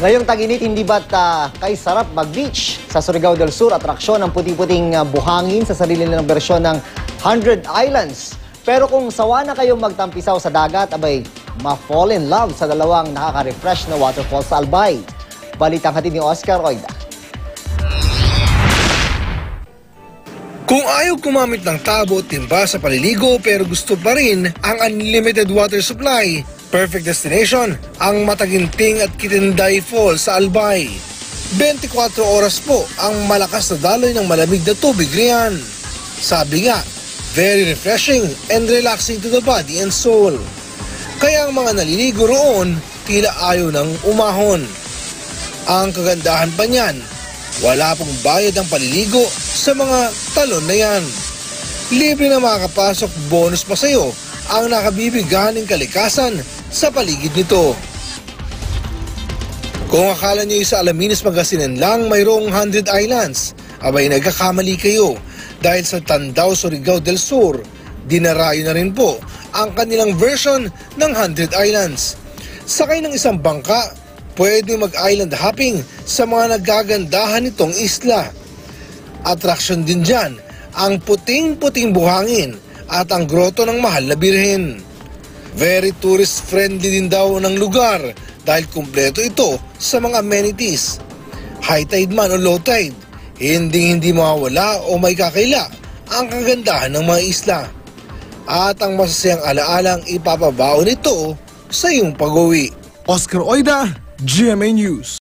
Ngayong tag-init, hindi ba't kay sarap mag-beach? Sa Surigao del Sur, atraksyon ng puting-puting buhangin sa sarili nilang bersyon ng 100 Islands. Pero kung sawa na kayong magtampisaw sa dagat, abay, ma-fall in love sa dalawang nakaka-refresh na waterfall sa Albay. Balitang hatid ni Oscar Oida. Kung ayaw gumamit ng tabo o timba sa paliligo pero gusto pa rin ang unlimited water supply, perfect destination ang Mataginting at Kitinday Falls sa Albay. 24 oras po ang malakas na daloy ng malamig na tubig riyan. Sabi nga, very refreshing and relaxing to the body and soul. Kaya ang mga naliligo roon tila ayaw ng umahon. Ang kagandahan pa niyan, wala pong bayad ang paliligo sa mga talon na yan. Libre na makakapasok, bonus pa sa'yo ang nakabibiganing kalikasan sa paligid nito. Kung akala nyo sa Alaminos, Pangasinan lang mayroong 100 Islands, abay nagkakamali kayo dahil sa Tandao, Surigao del Sur, dinarayo na rin po ang kanilang version ng 100 Islands. Sakay ng isang bangka, pwede mag-island hopping sa mga nagagandahan nitong isla. Atraksyon din dyan ang puting-puting buhangin at ang groto ng mahal na birhen. Very tourist-friendly din daw ng lugar dahil kumpleto ito sa mga amenities. High tide man o low tide, hindi mawawala o may kakaila ang kagandahan ng mga isla. At ang masasayang alaalang ipapabao nito sa iyong pag-uwi. Oscar Oida, GMA News.